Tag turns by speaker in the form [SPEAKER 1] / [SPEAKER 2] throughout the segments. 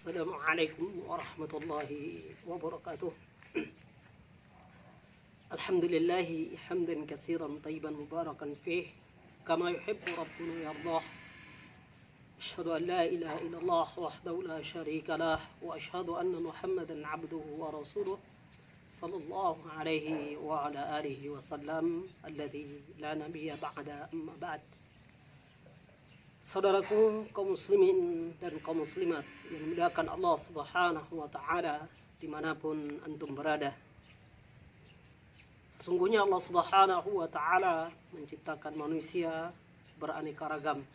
[SPEAKER 1] Assalamualaikum warahmatullahi wabarakatuh. Alhamdulillahi hamdan katsiran tayyiban mubarakan fih kama yuhibbu rabbuna yardah. Asyhadu an la ilaha illallah wahdahu la syarika lah wa asyhadu anna Muhammadan abduhu wa rasuluh sallallahu alaihi wa ala alihi wa sallam alladzi la nabiyya ba'da amma ba'd. Saudaraku kaum muslimin dan kaum muslimat yang dimuliakan Allah Subhanahu wa taala dimanapun antum berada. Sesungguhnya Allah Subhanahu wa taala menciptakan manusia beraneka ragam.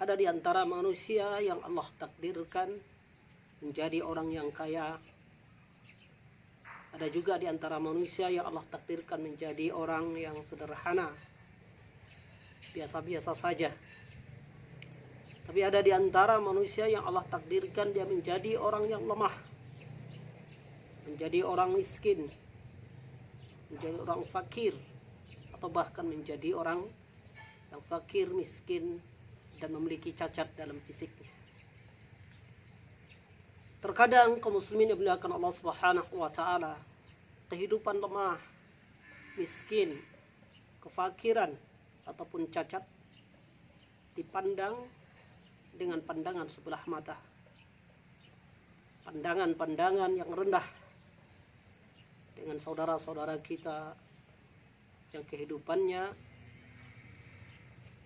[SPEAKER 1] Ada di antara manusia yang Allah takdirkan menjadi orang yang kaya. Ada juga di antara manusia yang Allah takdirkan menjadi orang yang sederhana, biasa-biasa saja. Tapi ada di antara manusia yang Allah takdirkan dia menjadi orang yang lemah, menjadi orang miskin, menjadi orang fakir, atau bahkan menjadi orang yang fakir, miskin, dan memiliki cacat dalam fisiknya. Terkadang kaum muslimin yang dimuliakan Allah Subhanahu wa taala, kehidupan lemah, miskin, kefakiran ataupun cacat dipandang dengan pandangan sebelah mata, pandangan-pandangan yang rendah dengan saudara-saudara kita yang kehidupannya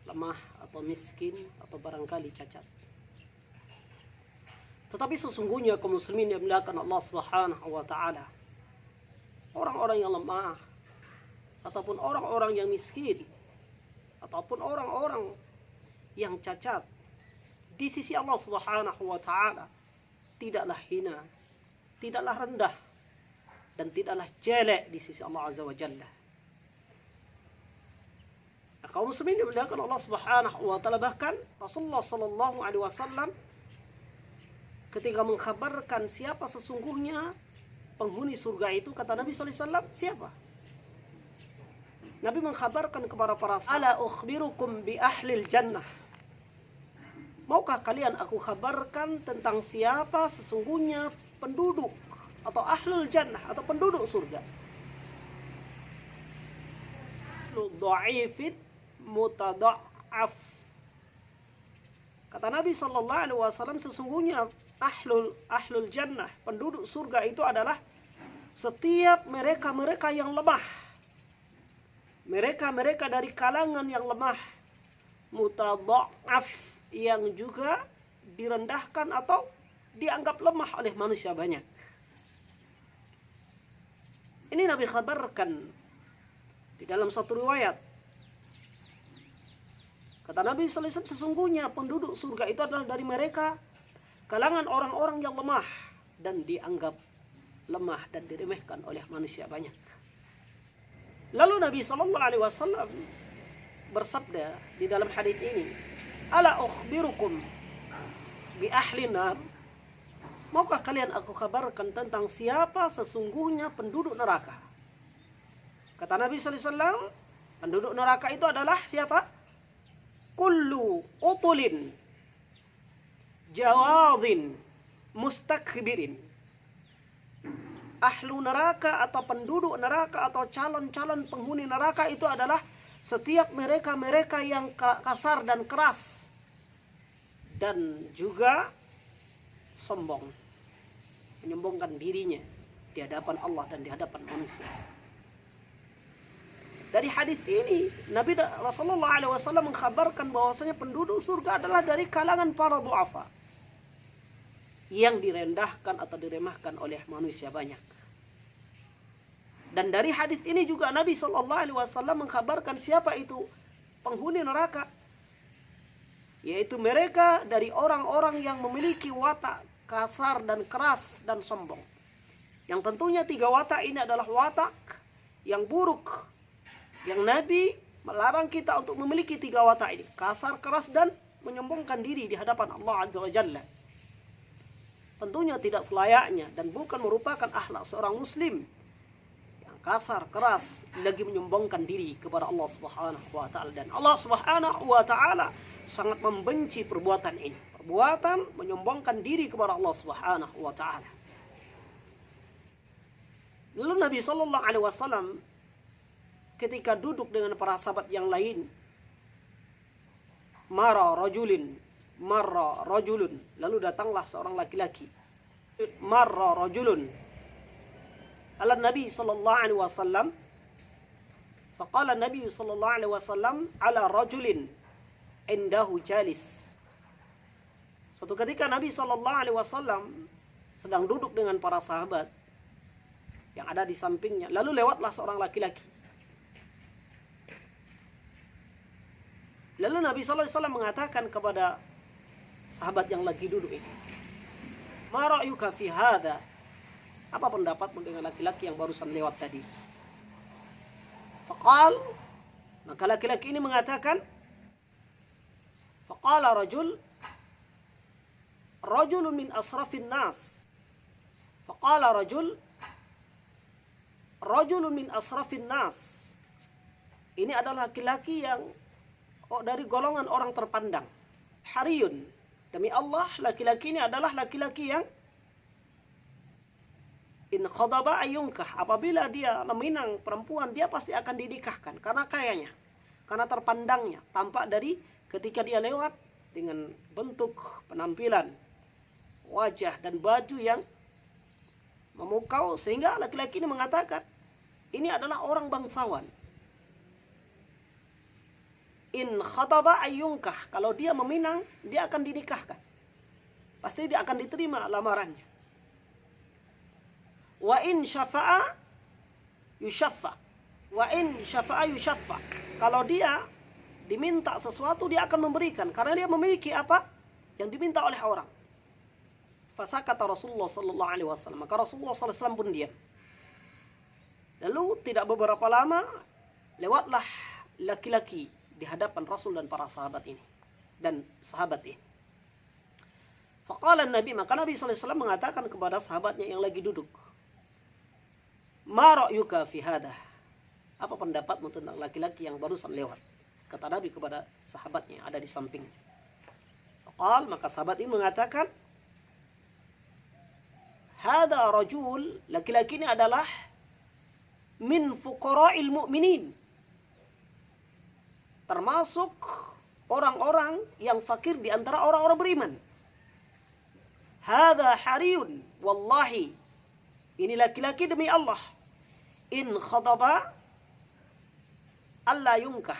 [SPEAKER 1] lemah atau miskin atau barangkali cacat. Tetapi sesungguhnya kaum muslimin yang dimuliakan Allah Subhanahu wa taala, orang-orang yang lemah ataupun orang-orang yang miskin ataupun orang-orang yang cacat di sisi Allah Subhanahu wa taala tidaklah hina, tidaklah rendah, dan tidaklah jelek di sisi Allah Azza wa Jalla. Nah, kaum muslimin dimuliakan Allah Subhanahu wa taala, bahkan Rasulullah sallallahu alaihi wasallam ketika mengkhabarkan siapa sesungguhnya penghuni surga itu, kata Nabi sallallahu alaihi wasallam, siapa? Nabi mengkhabarkan kepada para sahabat, "Ala ukhbirukum bi ahlil jannah." Maukah kalian aku kabarkan tentang siapa sesungguhnya penduduk atau ahlul jannah atau penduduk surga? Dha'ifin mutada'af. Kata Nabi sallallahu alaihi wasallam, sesungguhnya ahlul jannah, penduduk surga itu adalah setiap mereka yang lemah. Mereka dari kalangan yang lemah, mutada'af, yang juga direndahkan atau dianggap lemah oleh manusia banyak. Ini Nabi khabarkan di dalam satu riwayat. Kata Nabi sallallahu alaihi wasallam, sesungguhnya penduduk surga itu adalah dari mereka kalangan orang-orang yang lemah dan dianggap lemah dan diremehkan oleh manusia banyak. Lalu Nabi sallallahu alaihi wasallam bersabda di dalam hadis ini, "Ala ukhbirukum bi ahli nar." Maukah kalian aku kabarkan tentang siapa sesungguhnya penduduk neraka? Kata Nabi sallallahu alaihi wasallam, penduduk neraka itu adalah siapa? Kullu utulin jawadin mustakbirin. Ahlu neraka atau penduduk neraka atau calon-calon penghuni neraka itu adalah setiap mereka yang kasar dan keras dan juga sombong, menyombongkan dirinya di hadapan Allah dan di hadapan manusia. Dari hadis ini Nabi Rasulullah SAW mengkhabarkan bahwasanya penduduk surga adalah dari kalangan para du'afa yang direndahkan atau diremehkan oleh manusia banyak. Dan dari hadis ini juga Nabi SAW mengkhabarkan siapa itu penghuni neraka, yaitu mereka dari orang-orang yang memiliki watak kasar dan keras dan sombong. Yang tentunya tiga watak ini adalah watak yang buruk, yang Nabi melarang kita untuk memiliki tiga watak ini: kasar, keras, dan menyombongkan diri di hadapan Allah Azza wa Jalla. Tentunya tidak selayaknya dan bukan merupakan akhlak seorang muslim kasar, keras, lagi menyombongkan diri kepada Allah Subhanahu wa taala, dan Allah Subhanahu wa taala sangat membenci perbuatan ini. perbuatan menyombongkan diri kepada Allah Subhanahu wa taala. Lalu Nabi sallallahu alaihi wasallam ketika duduk dengan para sahabat yang lain, marra rajulun, lalu datanglah seorang laki-laki. Marra rajulun ala Nabi sallallahu alaihi wasallam, faqala Nabi sallallahu alaihi wasallam ala rajulin indahu jalis. Suatu ketika Nabi sallallahu alaihi wasallam sedang duduk dengan para sahabat yang ada di sampingnya, lalu lewatlah seorang laki-laki. Lalu Nabi sallallahu alaihi wasallam mengatakan kepada sahabat yang lagi duduk ini, "Ma ra'yuka fi hadha?" Apa pendapatmu dengan laki-laki yang barusan lewat tadi? Faqal, maka laki-laki ini mengatakan, faqala rajulun min asrafin nas. Faqala rajulun min asrafin nas. Ini adalah laki-laki yang dari golongan orang terpandang. Hariyun, demi Allah, laki-laki ini adalah laki-laki yang in khadaba ayunkah, apabila dia meminang perempuan, dia pasti akan dinikahkan karena kayanya, karena terpandangnya, tampak dari ketika dia lewat dengan bentuk penampilan, wajah dan baju yang memukau, sehingga laki-laki ini mengatakan ini adalah orang bangsawan. In khadaba ayunkah, kalau dia meminang, dia akan dinikahkan, pasti dia akan diterima lamarannya. Wa in syafa'a yushaffa. Wa in syafa'a yushaffa. Kalau dia diminta sesuatu, dia akan memberikan karena dia memiliki apa yang diminta oleh orang. Fasakata Rasulullah sallallahu alaihi wasallam. Maka Rasulullah sallallahu alaihi wasallam pun diam. Lalu tidak beberapa lama lewatlah laki-laki di hadapan Rasul dan para sahabat ini dan sahabat ini. Faqala Nabi, maka Nabi sallallahu alaihi wasallam mengatakan kepada sahabatnya yang lagi duduk, "Ma ra'yuka fi hadha?" Apa pendapatmu tentang laki-laki yang barusan lewat? Kata Nabi kepada sahabatnya yang ada di sampingnya. Faqal, maka sahabat ini mengatakan, "Hadha rajul," laki-laki ini adalah min fuqara'il mu'minin, termasuk orang-orang yang fakir di antara orang-orang beriman. "Hadha hariyun, wallahi," ini laki-laki demi Allah, in khadaba alla yunkah,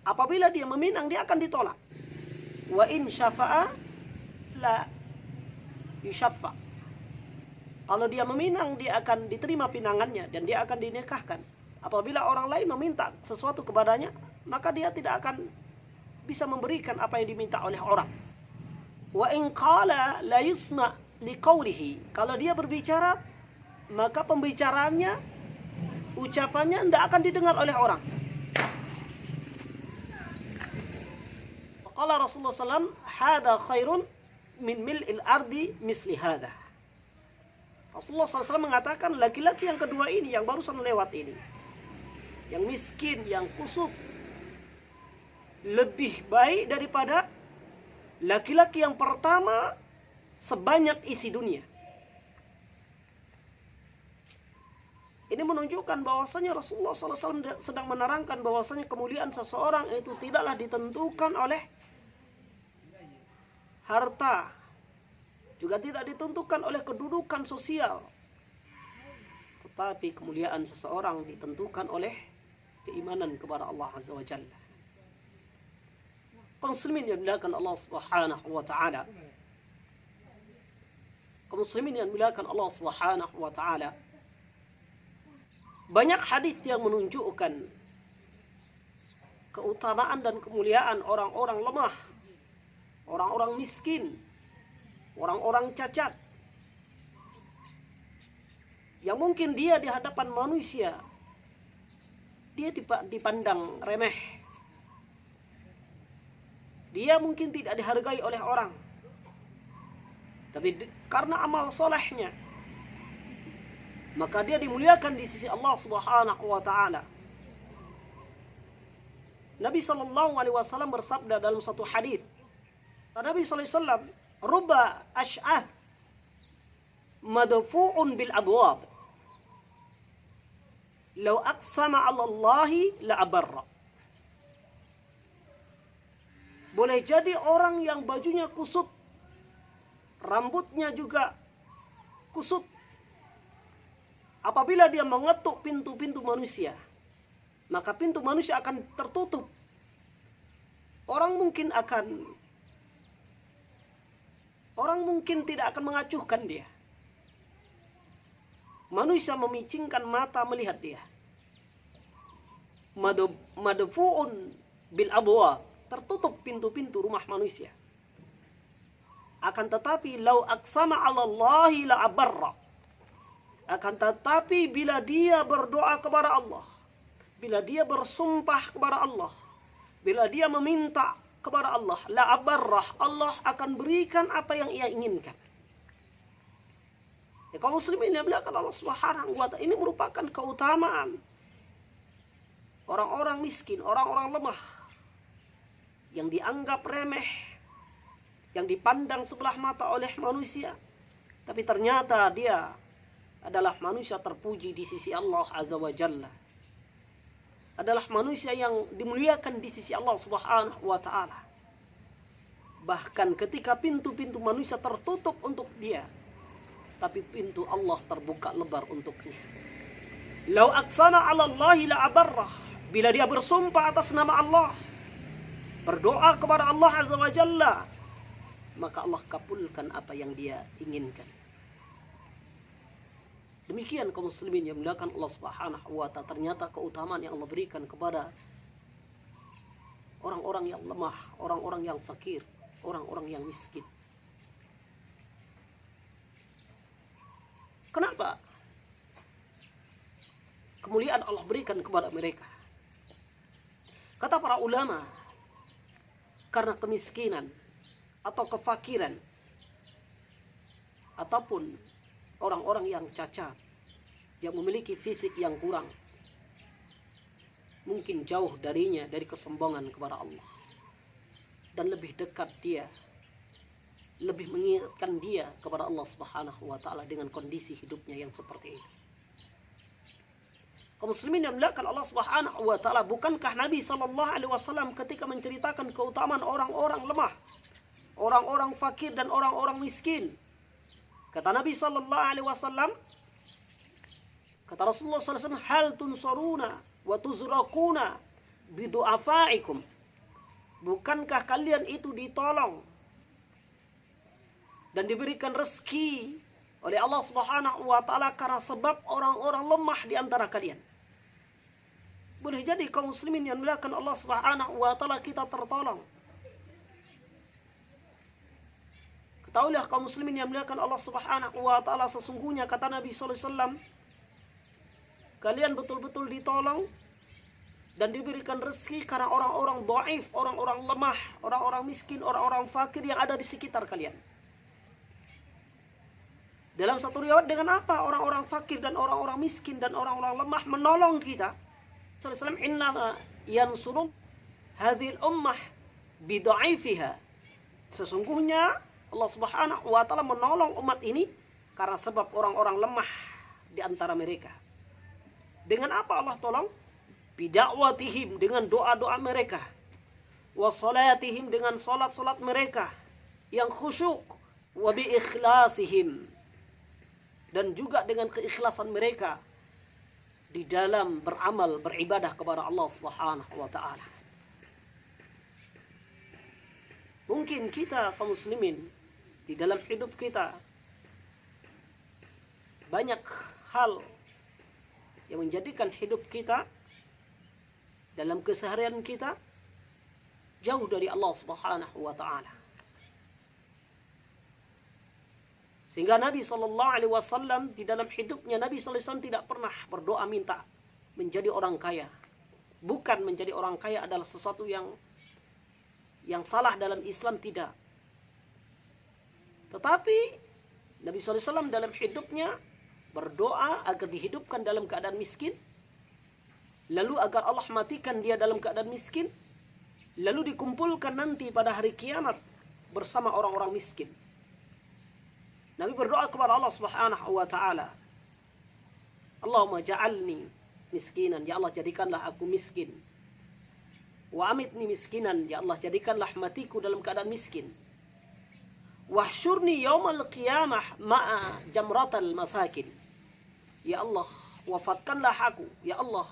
[SPEAKER 1] apabila dia meminang dia akan ditolak. Wa in syafa'a la yushaffa, kalau dia meminang dia akan diterima pinangannya dan dia akan dinikahkan. Apabila orang lain meminta sesuatu kepadanya, maka dia tidak akan bisa memberikan apa yang diminta oleh orang. Wa in qala la yusma liqaulihi, kalau dia berbicara, maka pembicaraannya, ucapannya tidak akan didengar oleh orang. Qala Rasulullah SAW, "Hadha khairun min mil'il ardi misli hadha." Rasulullah SAW mengatakan laki-laki yang kedua ini, yang barusan lewat ini, yang miskin, yang kusut, lebih baik daripada laki-laki yang pertama sebanyak isi dunia. Ini menunjukkan bahwasanya Rasulullah SAW sedang menerangkan bahwasanya kemuliaan seseorang itu tidaklah ditentukan oleh harta, juga tidak ditentukan oleh kedudukan sosial, tetapi kemuliaan seseorang ditentukan oleh keimanan kepada Allah Azza wa Jalla. Kaum muslimin yang dimuliakan Allah Subhanahu wa taala. Kaum muslimin yang dimuliakan Allah Subhanahu wa taala. Banyak hadis yang menunjukkan keutamaan dan kemuliaan orang-orang lemah, orang-orang miskin, orang-orang cacat, yang mungkin dia di hadapan manusia dia dipandang remeh, dia mungkin tidak dihargai oleh orang, tapi karena amal solehnya maka dia dimuliakan di sisi Allah Subhanahu wa taala. Nabi sallallahu alaihi wasallam bersabda dalam satu hadis, Nabi SAW, ruba ash'ath madfu'un bil abwab, law aqsama 'ala Allahi la abarra. Boleh jadi orang yang bajunya kusut, rambutnya juga kusut, apabila dia mengetuk pintu-pintu manusia, maka pintu manusia akan tertutup. Orang mungkin tidak akan mengacuhkan dia. Manusia memicingkan mata melihat dia. Madfu'un bil abwa, tertutup pintu-pintu rumah manusia. Akan tetapi lau aqsama 'ala Allahi la abarra. Akan tetapi bila dia berdoa kepada Allah, bila dia bersumpah kepada Allah, bila dia meminta kepada Allah, la abarrah, Allah akan berikan apa yang ia inginkan. Ya, kaum muslimin yang dimuliakan Allah Subhanahu wa ta'ala, ini merupakan keutamaan orang-orang miskin, orang-orang lemah yang dianggap remeh, yang dipandang sebelah mata oleh manusia, tapi ternyata dia adalah manusia terpuji di sisi Allah Azza wa Jalla, adalah manusia yang dimuliakan di sisi Allah Subhanahu wa ta'ala. Bahkan ketika pintu-pintu manusia tertutup untuk dia, tapi pintu Allah terbuka lebar untuknya. Lau aqsama 'ala Allahi la abarrah, bila dia bersumpah atas nama Allah, berdoa kepada Allah Azza wa Jalla, maka Allah kabulkan apa yang dia inginkan. Demikian kaum muslimin yang dimuliakan Allah Subhanahu wa ta'ala, ternyata keutamaan yang Allah berikan kepada orang-orang yang lemah, orang-orang yang fakir, orang-orang yang miskin. Kenapa kemuliaan Allah berikan kepada mereka? Kata para ulama, karena kemiskinan atau kefakiran, ataupun orang-orang yang cacat, yang memiliki fisik yang kurang, mungkin jauh darinya dari kesombongan kepada Allah, dan lebih dekat dia, lebih mengingatkan dia kepada Allah Subhanahu wa ta'ala dengan kondisi hidupnya yang seperti itu. Kaum muslimin yang dimuliakan Allah Subhanahu wa ta'ala, bukankah Nabi SAW ketika menceritakan keutamaan orang-orang lemah, orang-orang fakir dan orang-orang miskin, kata Nabi SAW, kata Rasulullah SAW, hal tunsaruna wa tuzrakuna bidu'afaikum, bukankah kalian itu ditolong dan diberikan rezeki oleh Allah Subhanahu wa ta'ala karena sebab orang-orang lemah di antara kalian. Boleh jadi kaum muslimin yang dimuliakan Allah Subhanahu wa ta'ala, kita tertolong. Ketahuilah kaum muslimin yang dimuliakan Allah Subhanahu wa ta'ala, sesungguhnya kata Nabi SAW, kalian betul-betul ditolong dan diberikan rezeki karena orang-orang dhaif, orang-orang lemah, orang-orang miskin, orang-orang fakir yang ada di sekitar kalian. Dalam satu riwayat, dengan apa orang-orang fakir dan orang-orang miskin dan orang-orang lemah menolong kita? Sallallahu innama yansurun hadhil ummah bidha'ifiha. Sesungguhnya Allah Subhanahu wa ta'ala menolong umat ini karena sebab orang-orang lemah di antara mereka. Dengan apa Allah tolong? Bidakwatihim, dengan doa-doa mereka. Wa salatihim, dengan salat-salat mereka yang khusyuk. Wa bi ikhlasihim, dan juga dengan keikhlasan mereka di dalam beramal, beribadah kepada Allah Subhanahu wa ta'ala. Mungkin kita kaum muslimin di dalam hidup kita banyak hal yang menjadikan hidup kita dalam keseharian kita jauh dari Allah Subhanahu wa ta'ala. Sehingga Nabi SAW di dalam hidupnya, Nabi SAW tidak pernah berdoa minta menjadi orang kaya. Bukan menjadi orang kaya adalah sesuatu yang salah dalam Islam, tidak. Tetapi Nabi SAW dalam hidupnya berdoa agar dihidupkan dalam keadaan miskin, lalu agar Allah matikan dia dalam keadaan miskin, lalu dikumpulkan nanti pada hari kiamat bersama orang-orang miskin. Nabi berdoa kepada Allah Subhanahu wa taala, Allahumma ja'alni miskinan, ya Allah jadikanlah aku miskin. Wa amitni miskinan, ya Allah jadikanlah matiku dalam keadaan miskin. Wahsyurni yaumal qiyamah ma'a jamratal masakin. Ya Allah, wafatkanlah aku, ya Allah,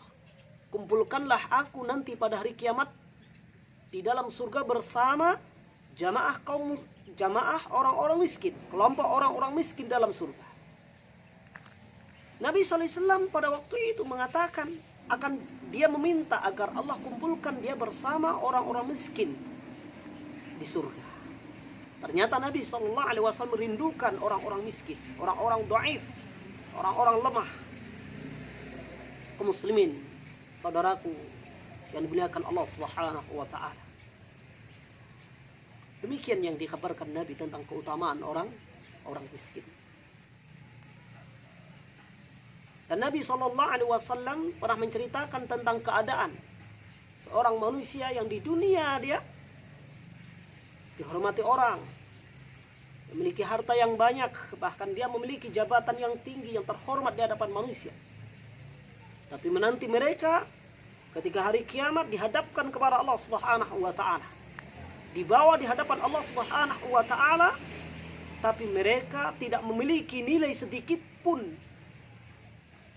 [SPEAKER 1] kumpulkanlah aku nanti pada hari kiamat di dalam surga bersama jamaah orang-orang miskin, kelompok orang-orang miskin dalam surga. Nabi SAW pada waktu itu mengatakan dia meminta agar Allah kumpulkan dia bersama orang-orang miskin di surga. Ternyata Nabi SAW merindukan orang-orang miskin, orang-orang dhaif, orang-orang lemah. Kaum muslimin, saudaraku yang dimuliakan Allah Subhanahu wa taala. Demikian yang dikabarkan Nabi tentang keutamaan orang miskin. Dan Nabi SAW pernah menceritakan tentang keadaan seorang manusia yang di dunia dia dihormati orang, memiliki harta yang banyak, bahkan dia memiliki jabatan yang tinggi, yang terhormat di hadapan manusia. Tapi menanti mereka ketika hari kiamat dihadapkan kepada Allah Subhanahu wa taala, dibawa di hadapan Allah Subhanahu wa taala, tapi mereka tidak memiliki nilai sedikit pun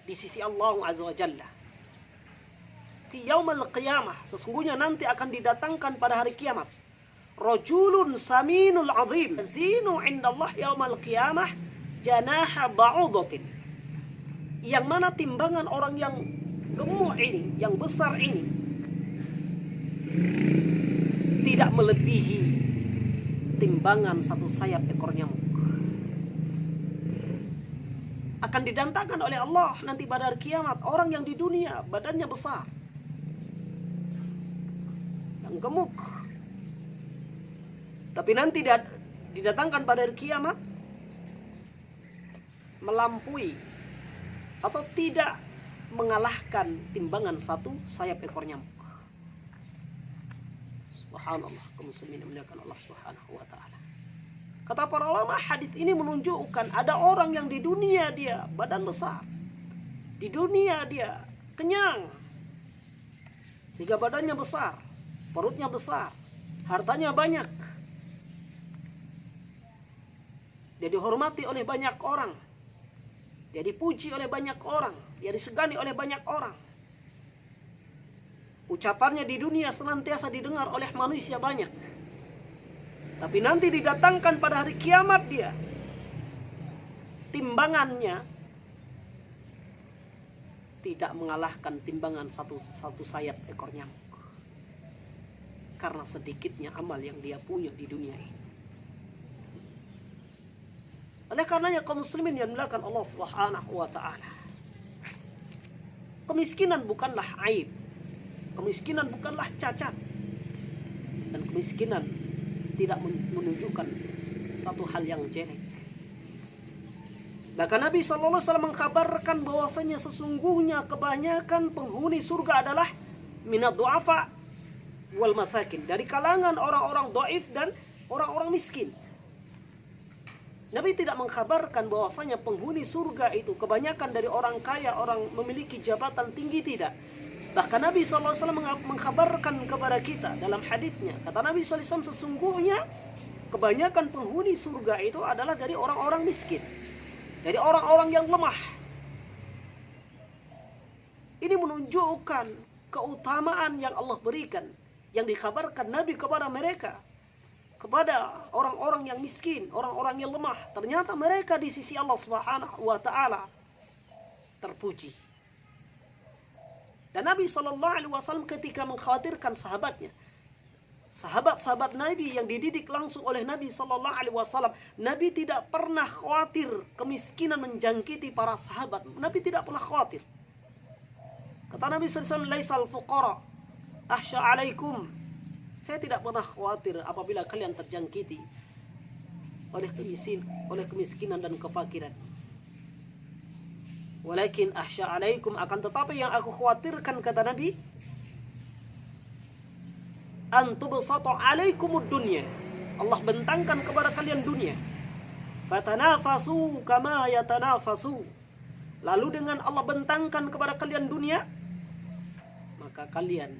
[SPEAKER 1] di sisi Allah Azza wa Jalla. Di yaumul qiyamah, sesungguhnya nanti akan didatangkan pada hari kiamat rajulun saminul azim zinu indallah yaumul qiyamah janaha ba'udatin, yang mana timbangan orang yang gemuk ini, yang besar ini, tidak melebihi timbangan satu sayap ekor nyamuk. Akan didatangkan oleh Allah nanti pada hari kiamat orang yang di dunia badannya besar, yang gemuk, tapi nanti didatangkan pada hari kiamat melampaui atau tidak mengalahkan timbangan satu sayap ekor nyamuk. Subhanallah, kaum muslimin dimuliakan Allah Subhanahu wa taala. Kata para ulama, hadis ini menunjukkan ada orang yang di dunia dia badan besar, di dunia dia kenyang, sehingga badannya besar, perutnya besar, hartanya banyak, dia dihormati oleh banyak orang, dia dipuji oleh banyak orang, dia disegani oleh banyak orang. Ucapannya di dunia senantiasa didengar oleh manusia banyak. Tapi nanti didatangkan pada hari kiamat dia, timbangannya tidak mengalahkan timbangan satu sayap ekor nyamuk. Karena sedikitnya amal yang dia punya di dunia ini. Oleh karenanya kaum muslimin yang dimuliakan Allah Subhanahu wa taala, kemiskinan bukanlah aib, kemiskinan bukanlah cacat, dan kemiskinan tidak menunjukkan satu hal yang jelek. Bahkan Nabi SAW mengkabarkan bahwasanya sesungguhnya kebanyakan penghuni surga adalah minad du'afa wal masakin, dari kalangan orang-orang dhaif dan orang-orang miskin. Nabi tidak mengkabarkan bahwasanya penghuni surga itu kebanyakan dari orang kaya, orang memiliki jabatan tinggi, tidak. Bahkan Nabi SAW mengkabarkan kepada kita dalam hadisnya, kata Nabi SAW, sesungguhnya kebanyakan penghuni surga itu adalah dari orang-orang miskin, dari orang-orang yang lemah. Ini menunjukkan keutamaan yang Allah berikan, yang dikabarkan Nabi kepada mereka, kepada orang-orang yang miskin, orang-orang yang lemah. Ternyata mereka di sisi Allah Subhanahu wa taala terpuji. Dan Nabi SAW ketika mengkhawatirkan sahabatnya, sahabat-sahabat Nabi yang dididik langsung oleh Nabi SAW, Nabi tidak pernah khawatir kemiskinan menjangkiti para sahabat. Nabi tidak pernah khawatir. Kata Nabi SAW, laisal fuqara ahsya alaikum. Saya tidak pernah khawatir apabila kalian terjangkiti oleh kemiskinan dan kefakiran. Walakin ahsya alaikum, akan tetapi yang aku khawatirkan, kata Nabi, antubsata alaikumud dunya, Allah bentangkan kepada kalian dunia. Fatanafasu kama yatanafasu. Lalu dengan Allah bentangkan kepada kalian dunia, maka kalian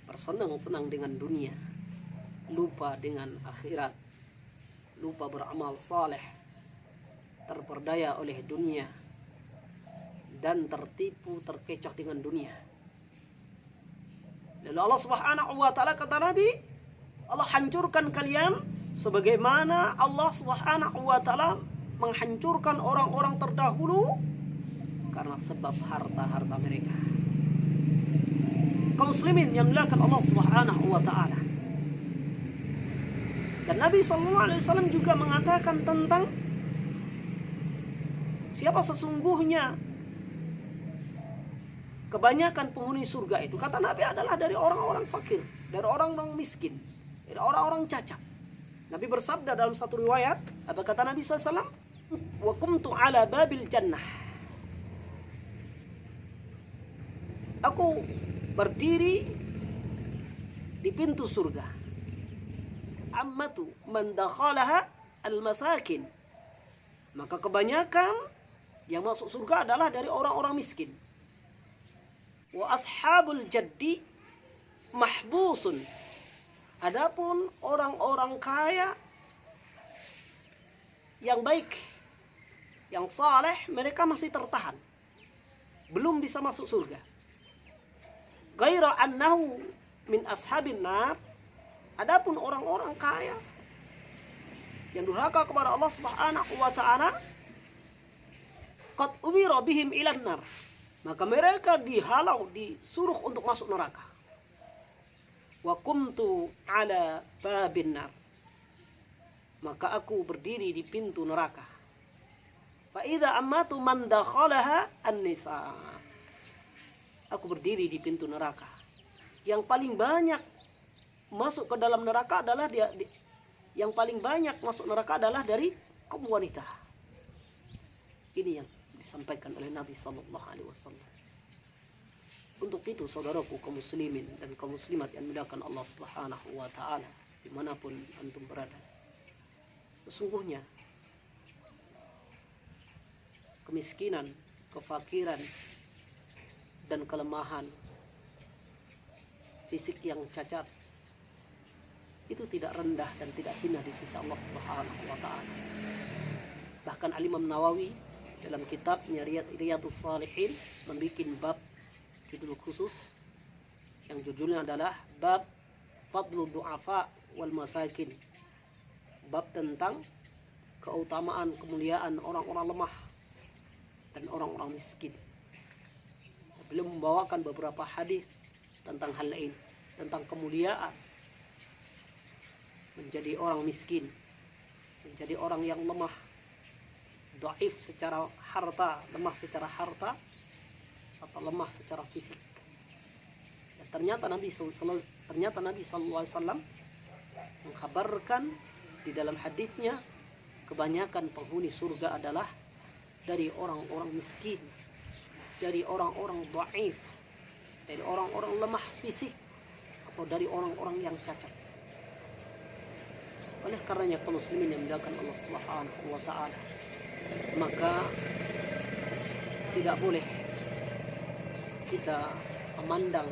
[SPEAKER 1] bersenang-senang dengan dunia, lupa dengan akhirat, lupa beramal saleh, terperdaya oleh dunia, dan tertipu, terkecoh dengan dunia. Lalu Allah Subhanahu wa ta'ala kata Nabi, Allah hancurkan kalian sebagaimana Allah Subhanahu wa ta'ala menghancurkan orang-orang terdahulu karena sebab harta-harta mereka. Kaum muslimin yang dimuliakan Allah Subhanahu wa ta'ala. Dan Nabi SAW juga mengatakan tentang siapa sesungguhnya kebanyakan penghuni surga itu. Kata Nabi adalah dari orang-orang fakir, dari orang-orang miskin, dari orang-orang cacat. Nabi bersabda dalam satu riwayat, apa kata Nabi SAW? Wa kumtu ala babil jannah. Aku berdiri di pintu surga. Ammatu man dakhalaha al-masakin. Maka kebanyakan yang masuk surga adalah dari orang-orang miskin. Wa ashabul jaddi mahbusun. Adapun orang-orang kaya yang baik, yang saleh, mereka masih tertahan, belum bisa masuk surga. Ghaira annahu min ashabin nar. Adapun orang-orang kaya yang durhaka kepada Allah Subhanahu wa ta'ala, qad umira bihim ilan nar. Maka mereka dihalau, disuruh untuk masuk neraka. Wa kumtu ala babin nar. Maka aku berdiri di pintu neraka. Fa idza ammatu man dakhalaha an-nisa. Aku berdiri di pintu neraka. Yang paling banyak masuk ke dalam neraka adalah yang paling banyak masuk neraka adalah dari kaum wanita. Ini yang disampaikan oleh Nabi sallallahu alaihi wasallam. Untuk itu saudaraku kaum muslimin dan kaum muslimat yang dimuliakan Allah Subhanahu wa taala, dimanapun antum berada, sesungguhnya kemiskinan, kefakiran, dan kelemahan fisik yang cacat itu tidak rendah dan tidak hina di sisi Allah Subhanahu wa taala. Bahkan Al-Imam Nawawi dalam kitabnya Riyadhus Shalihin membuat bab judul khusus yang judulnya adalah bab fadlu du'afa wal masakin. Bab tentang keutamaan, kemuliaan orang-orang lemah dan orang-orang miskin. Beliau membawakan beberapa hadis tentang hal ini, tentang kemuliaan menjadi orang miskin, menjadi orang yang lemah, dhaif secara harta, lemah secara harta, atau lemah secara fisik. Dan ternyata Nabi SAW mengkabarkan di dalam hadisnya, kebanyakan penghuni surga adalah dari orang-orang miskin, dari orang-orang dhaif, dari orang-orang lemah fisik, atau dari orang-orang yang cacat. Oleh karenanya kaum muslimin yang dimuliakan Allah Subhanahu wa taala, maka tidak boleh kita memandang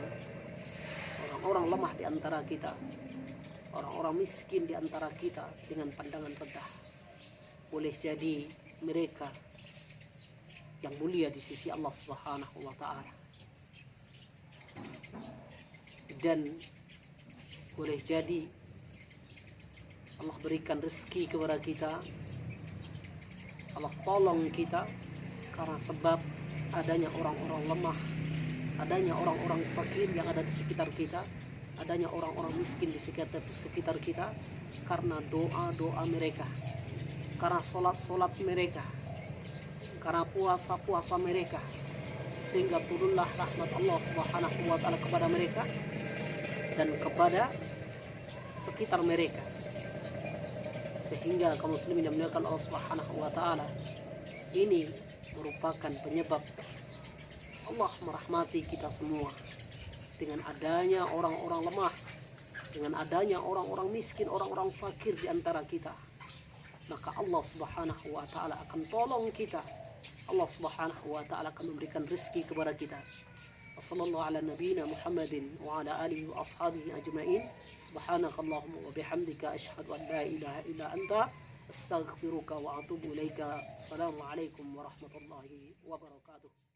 [SPEAKER 1] orang-orang lemah di antara kita, orang-orang miskin di antara kita dengan pandangan rendah. Boleh jadi mereka yang mulia di sisi Allah Subhanahu wa taala. Dan boleh jadi Allah berikan rezeki kepada kita, Allah tolong kita karena sebab adanya orang-orang lemah, adanya orang-orang fakir yang ada di sekitar kita, adanya orang-orang miskin di sekitar kita, karena doa-doa mereka, karena sholat-sholat mereka, karena puasa-puasa mereka, sehingga turunlah rahmat Allah Subhanahu wa taala kepada mereka dan kepada sekitar mereka, sehingga kaum muslimin yang dimuliakan Allah Subhanahu wa taala, ini merupakan penyebab Allah merahmati kita semua dengan adanya orang-orang lemah, dengan adanya orang-orang miskin, orang-orang fakir di antara kita, maka Allah Subhanahu wa taala akan tolong kita. Allah Subhanahu wa taala akan memberikan rezeki kepada kita. Wassallallahu ala nabiyyina Muhammadin wa ala alihi wa ashabihi ajma'in. Subhanakallahumma wa bihamdika asyhadu an la ilaha illa anta astaghfiruka wa atubu ilaika. Assalamualaikum warahmatullahi wabarakatuh.